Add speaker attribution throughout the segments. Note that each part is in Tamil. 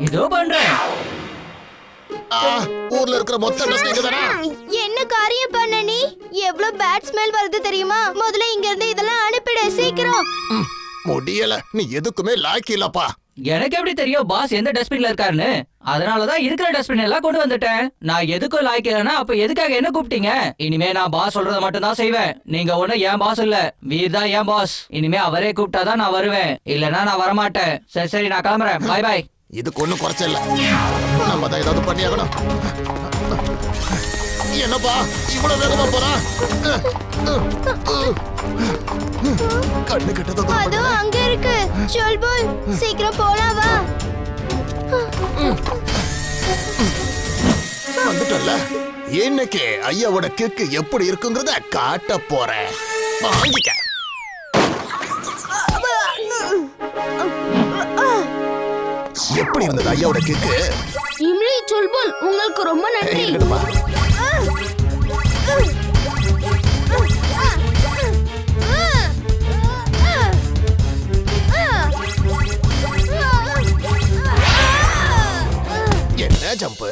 Speaker 1: இதோ பண்றேன்.
Speaker 2: ஊர்ல இருக்கிற மொத்த டஸ்ட் இங்கதானா?
Speaker 3: என்ன காரியம் பண்ண நீ? எவ்வளவு பேட் ஸ்மெல் வருது தெரியுமா? முதல்ல இங்க இருந்து இதெல்லாம் அனுப்பிடு சீக்கிரம்.
Speaker 2: முடியல, நீ எதுக்குமே லாய்க்கு இல்லப்பா.
Speaker 1: எனக்கு எப்படி தெரியும் பாஸ் எந்த டஸ்ட்பின்ல இருக்காருன்னு? அதனாலதான் இருக்கிற டஸ்ட்பின் எல்லாம் கொண்டு வந்துட்டேன். நான் எதுக்கும் லாய்க்கிறேன்னா அப்ப எதுக்காக என்ன கூப்பிட்டீங்க? இனிமே நான் பாஸ் சொல்றத மட்டும் தான் செய்வேன். நீங்க ஒண்ணு என் பாஸ் இல்ல, வீர் தான் என் பாஸ். இனிமே அவரே கூப்பிட்டாதான் நான் வருவேன், இல்லனா நான் வரமாட்டேன். சரி சரி, நான் கிளம்புறேன். பாய் பாய்.
Speaker 2: இதுக்கு ஒண்ணும் குறைச்சல, நம்ம தான் ஏதாவது பண்ணியாகணும். என்னப்பா இவ்வளவு வேகமா போறா? கண்ணு கிட்டதான்
Speaker 3: அதோ அங்க இருக்கு. சொல்புல், சீக்கிரம் போலாம் வா.
Speaker 2: வந்துட்டல்ல, இன்னைக்கு ஐயாவோட கேக்கு எப்படி இருக்குங்கிறத காட்ட போறேன். வாங்கிக்க. எப்படி இருந்தது ஐயாவோட கேக்கு?
Speaker 3: இம்லி, சொல்புல், உங்களுக்கு ரொம்ப நன்றி.
Speaker 2: இருக்கட்டுமா? என்ன ஜம்பு?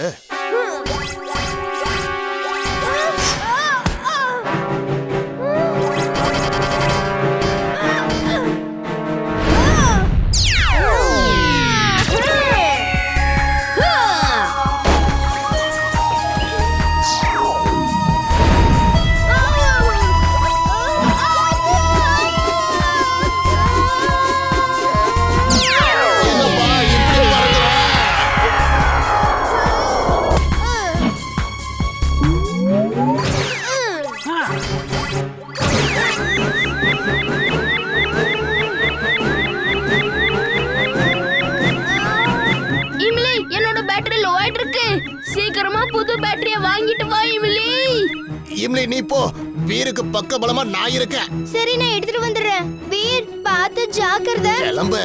Speaker 3: சீக்கிரமா புது பேட்டரிய வாங்கிட்டு வா இம்லி.
Speaker 2: இம்லி நீ போ, வீருக்கு பக்க பலமா நான் இருக்கேன்.
Speaker 3: சரி, நான் எடுத்துட்டு வந்துடுறேன். வீர், பார்த்து ஜாக்கிரதை.
Speaker 2: கிளம்பு.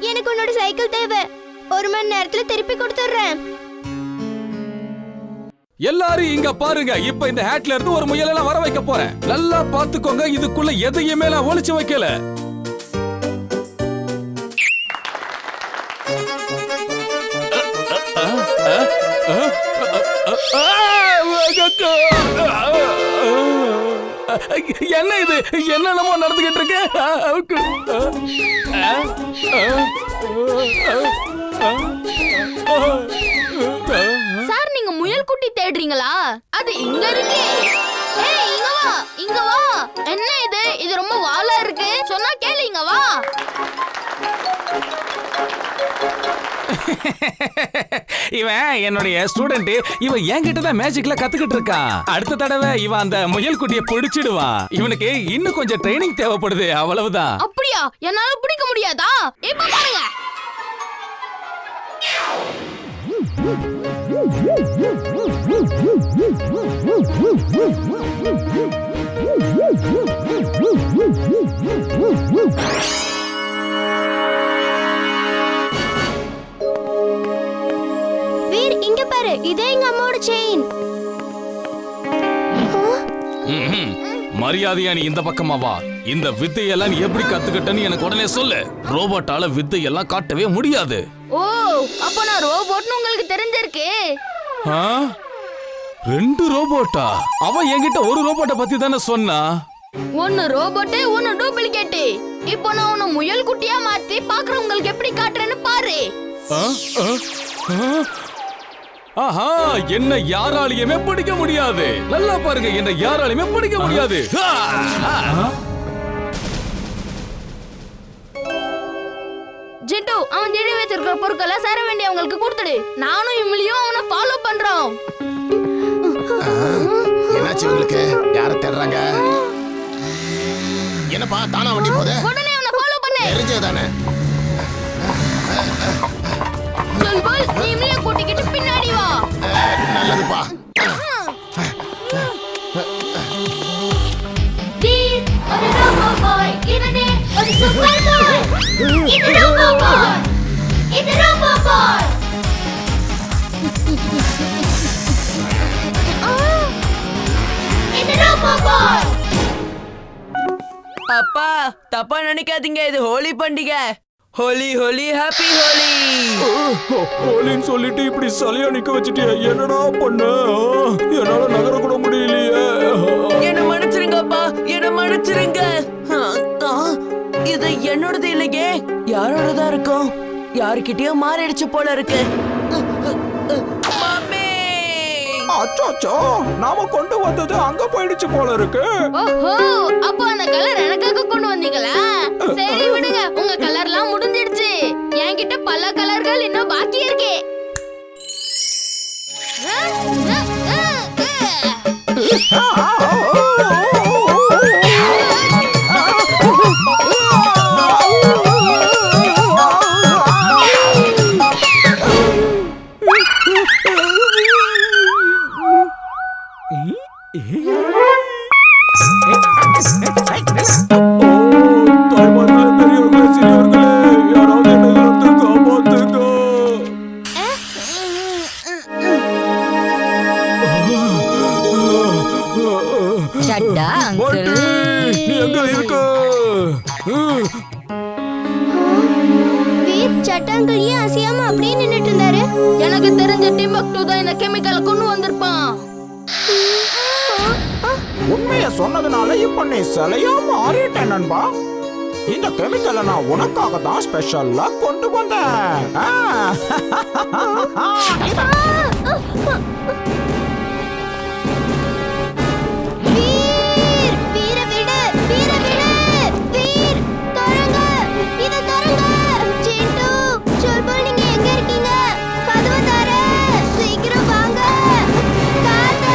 Speaker 3: எனக்கு உன்னோட சைக்கிள் தேவை. 1 மணி நேரத்துல திருப்பி கொடுத்துறேன்.
Speaker 4: எல்லாரும் இங்க பாருங்க, இப்ப இந்த ஹேட்ல இருந்து ஒரு முயல் எல்லாம் வர வைக்க போறேன். நல்லா பாத்துக்கோங்க, இதுக்குள்ள எதையுமே நான் ஒளிச்சு வைக்கல. என்ன இது? என்னென்னமோ நடந்துகிட்டு இருக்கு.
Speaker 3: சார், நீங்க முயல் குட்டி தேடுறீங்களா? அது இங்க இருக்கு. ஏய், இங்க வா, இங்க வா. என்ன இது? இது ரொம்ப வாலா இருக்கு. சொன்னா கேளு, இங்க வா.
Speaker 4: இவன் என்னுடைய ஸ்டூடெண்ட். இவன் என்கிட்ட தான் மேஜிக்ல கத்துக்கிட்டு இருக்கான். அடுத்த தடவை இவன் அந்த முயல் குட்டியை பிடிச்சிடுவான். இவனுக்கு இன்னும் கொஞ்சம் ட்ரைனிங் தேவைப்படுது, அவ்வளவுதான்.
Speaker 3: அப்படியா? என்னால பிடிக்க முடியாதா? இப்ப பாருங்க. வீர், இங்க பாரு. இதே எங்க அம்மாவோட செயின்.
Speaker 4: மரியாதையா நீ இந்த பக்கமா வா. இந்த வித்தையெல்லாம் நீ எப்படி கத்துக்கிட்டன்னு எனக்கு உடனே சொல்லு. ரோபோட்டால வித்தையெல்லாம் காட்டவே முடியாது.
Speaker 3: ஓ, அப்ப நான் ரோபோட்னு உங்களுக்கு தெரிஞ்சிருக்கு.
Speaker 4: 2 ரோபோட்டா? அவன் என்கிட்ட ஒரு ரோபோட்டை பத்தி தானே சொன்னா.
Speaker 3: ஒன்னு ரோபோட், ஒன்னு டூப்ளிகேட். இப்போ நான் உன்னை முயல் குட்டியா மாத்தி பாக்குறவங்களுக்கு எப்படி காட்டுறேன்னு பாரு.
Speaker 4: ஆஹா, என்ன யாராலையுமே பிடிக்க முடியாது. நல்லா பாருங்க, என்ன யாராலையுமே பிடிக்க முடியாது.
Speaker 3: ஜிண்டு, அவன் தேடி வச்சிருக்கிற பொருட்களை சேர வேண்டியவங்களுக்கு கொடுத்துடு. நானும் இம்லியும் அவனை ஃபாலோ பண்றோம்.
Speaker 2: என்னாச்சு உங்களுக்கு? யார தேடுறாங்க? என்னப்பா தானா வண்டி போதே?
Speaker 3: உடனே அவனை ஃபாலோ பண்ணு.
Speaker 2: தெரிஞ்சதானே?
Speaker 3: சொல்புல், நீ இம்லியை கூட்டிக்கிட்டு பின்னாடி வா.
Speaker 2: நல்லதுப்பா.
Speaker 3: வீர், ஒரு ரோபோ பாய். இவனே ஒரு சூப்பர் பாய். இது ரோபோ பாய். இது ரோபோ பாய்.
Speaker 5: அப்பா தப்பா நினைக்காதீங்க, இது ஹோலி பண்டிகை. ஹோலி ஹோலி ஹாப்பி ஹோலி.
Speaker 4: ஹோலின்னு சொல்லிட்டு இப்படி சலியா நிக்க வச்சுட்டியா? என்னடா பண்ண? என்னால நகர கூட முடியலையே.
Speaker 5: என்ன மன்னிச்சிருங்க அப்பா, என்ன மன்னிச்சிருங்க. இது என்னோடது இல்லையே, யாரோடதா இருக்கும்? யாருக்கிட்டயோ மாறிடுச்சு போல இருக்கு. மம்மி!
Speaker 6: அச்சோ, நாம கொண்டு வந்தது அங்க போயிடுச்சு போல இருக்கு.
Speaker 3: ஓஹோ, அப்போ அந்த கலர் எனக்காக கொண்டு வந்தீங்களா? சரி விடுங்க, உங்க கலர்லாம் முடிஞ்சிடுச்சு. என்கிட்ட பல கலர்கள் இன்னும் பாக்கி இருக்கு.
Speaker 6: தாய்மார்களே, பெரியவர்களே, சிறியவர்களே, யாராவது என்னை எடுத்து காப்பாத்துங்க.
Speaker 3: சட்டா
Speaker 6: பண்டி, நீ எங்க இருக்க?
Speaker 3: வீர் சட்டாங்கள் ஏன் அசையாம அப்படியே நின்னுட்டு இருந்தாரு? எனக்கு தெரிஞ்ச டிம்பக்டு தான் இந்த கெமிக்கலை கொண்டு வந்திருப்பான்.
Speaker 6: உண்மைய சொன்னதுனால இப்ப நீ சிலையா மாறிட்டேன் நண்பா. இந்த கெமிக்கலை நான் உனக்காக தான் ஸ்பெஷலா கொண்டு வந்தேன்.
Speaker 3: வீர், வீர விடு, வீர விடு, வீர், தரங்க, இத தரங்க. சிண்டு, சொல்போல் நீங்க எங்க இருக்கீங்க? கதவை தர, சீக்கிரம் வாங்க. தாத்தா.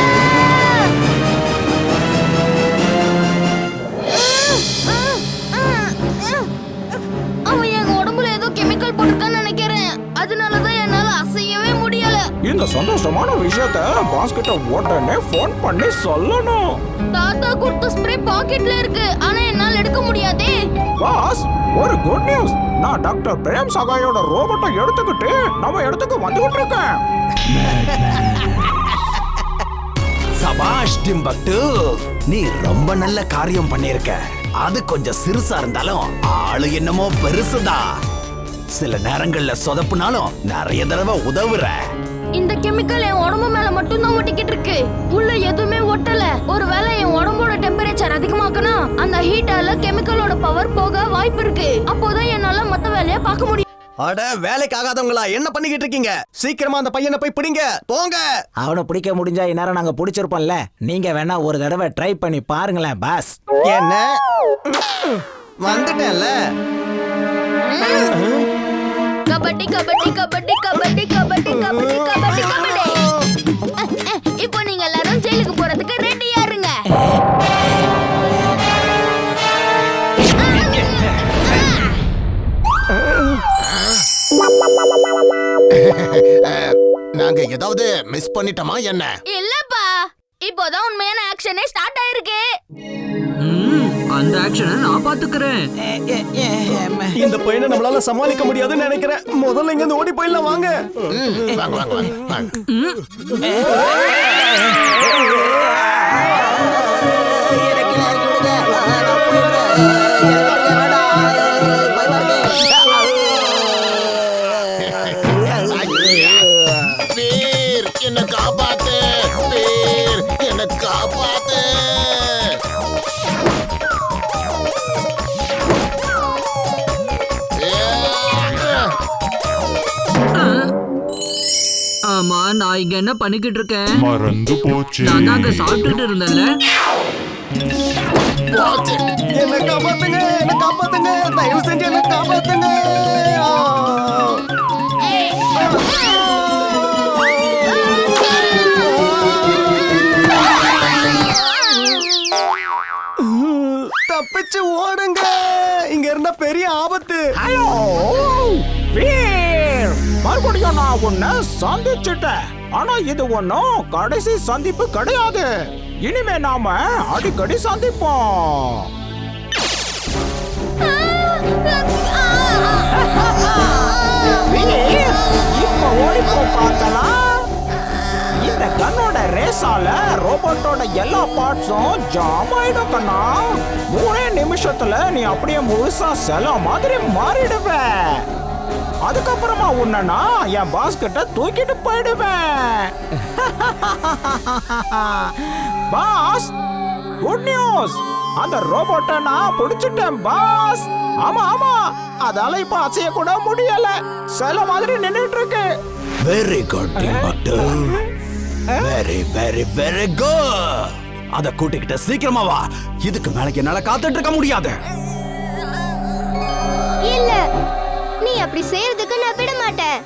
Speaker 3: அவன் எங்க உடம்புல ஏதோ கெமிக்கல் போட்டுருக்கான்னு நினைக்கிறேன். அதனாலதான் என்னால அசையவே முடியல.
Speaker 6: இந்த சந்தோஷமான விஷயத்த பாஸ் கிட்ட உடனே போன் பண்ணி சொல்லணும்.
Speaker 3: தாத்தா கொடுத்த ஸ்ப்ரே பாக்கெட்ல இருக்கு, ஆனா என்னால எடுக்க முடியாதே.
Speaker 6: பாஸ், ஒரு குட் நியூஸ். நான் டாக்டர் பிரேம் சகாயோட ரோபோட்டை எடுத்துக்கிட்டு நம்ம இடத்துக்கு வந்துகிட்டு இருக்கேன்.
Speaker 7: சபாஷ் டிம்பக்டு, நீ ரொம்ப நல்ல காரியம் பண்ணிருக்க. அது கொஞ்சம் சிறுசா இருந்தாலும் ஆளு என்னமோ பெருசுதான். சில நேரங்கள்ல சொதப்புனாலும் நிறைய தடவை உதவுற.
Speaker 3: இந்த கெமிக்கல் என் உடம்பு மேல மட்டும் தான் ஒட்டிக்கிட்டு இருக்கு, உள்ள எதுவுமே ஒட்டல. ஒருவேளை என் உடம்போட டெம்பரேச்சர் அதிகமாக்கனா அந்த ஹீட்டால கெமிக்கலோட பவர் போக வாய்ப்பு இருக்கு. அப்போதான் என்னால மத்த வேலையை பார்க்க முடியும்.
Speaker 7: அட, வேலைக்கு ஆகாதவங்களா என்ன பண்ணிக்கிட்டு இருக்கீங்க? சீக்கிரமா அந்த பையனை போய் பிடிங்க, போங்க.
Speaker 8: அவனை பிடிக்க முடிஞ்சா இந்நேரம் நாங்க பிடிச்சிருப்போம்ல. நீங்க வேணா ஒரு தடவை ட்ரை பண்ணி பாருங்களேன் பாஸ்.
Speaker 7: என்ன வந்துட்டேன்ல.
Speaker 3: கபடி கபடி கபடி கபடி கபடி கபடி கபடி கபடி. இப்போ நீங்க எல்லாரும் ஜெயிலுக்கு போறதுக்கு ரெடியா இருங்க.
Speaker 2: நாங்க ஏதாவது மிஸ் பண்ணிட்டோமா என்ன?
Speaker 3: இல்லப்பா, இப்போதான் உண்மையான ஆக்ஷனே ஸ்டார்ட் ஆயிருக்கு.
Speaker 1: அந்த ஆக்ஷனை நான் பாத்துக்கிறேன்.
Speaker 7: இந்த பையனை நம்மளால சமாளிக்க முடியாதுன்னு நினைக்கிறேன். முதல்ல இங்க இருந்து ஓடி போயிடலாம், வாங்க.
Speaker 2: வாங்க வாங்க வாங்க. வீர், என்ன காப்பாத்து. வீர், என்ன காப்பாத்து.
Speaker 1: ஆமா, நான் இங்க என்ன பண்ணிக்கிட்டு இருக்கேன்?
Speaker 9: மறந்து போச்சு.
Speaker 1: நான் தான் அங்க சாப்பிட்டுட்டு இருந்தேன்ல.
Speaker 2: போச்சு.
Speaker 7: என்ன காப்பாத்துங்க, என்ன காப்பாத்துங்க, தயவு செஞ்சு என்ன காப்பாத்துங்க. தப்பிச்சு ஓடுங்க, இங்க இருந்தா பெரிய ஆபத்து.
Speaker 6: ஹலோ வீர், மறுபடியும் நான் உன்னை சந்திச்சுட்டேன். ஆனா இது ஒன்னும் கடைசி சந்திப்பு கிடையாது. இனிமே நாம அடிக்கடி சந்திப்போம். வீர், இப்ப ஓடிப்போ பார்க்கலாம். இந்த கண்ணோட ரேஸால ரோபோட்டோட எல்லா பார்ட்ஸும் ஜாம் ஆயிடும் கண்ணா. 3 நிமிஷத்துல நீ அப்படியே முழுசா சில மாதிரி மாறிடுவ. அதுக்கப்புறமா உன்ன என் பாஸ் கிட்ட தூக்கிட்டு போயிடுவேன். பாஸ், குட் நியூஸ், அந்த ரோபோட்டை நான் பிடிச்சிட்டேன் பாஸ். ஆமா ஆமா, அதால இப்ப அசைய கூட முடியல, சில மாதிரி நின்னுட்டு இருக்கு.
Speaker 7: Very good Timbuktu, very very very good. அத கூட்டிக்கிட்ட சீக்கிரமா வா, இதுக்கு மேல என்னால காத்துட்டு இருக்க முடியாது.
Speaker 3: இல்ல, நீ அப்படி செய்யறதுக்கு நான் விட மாட்டேன்.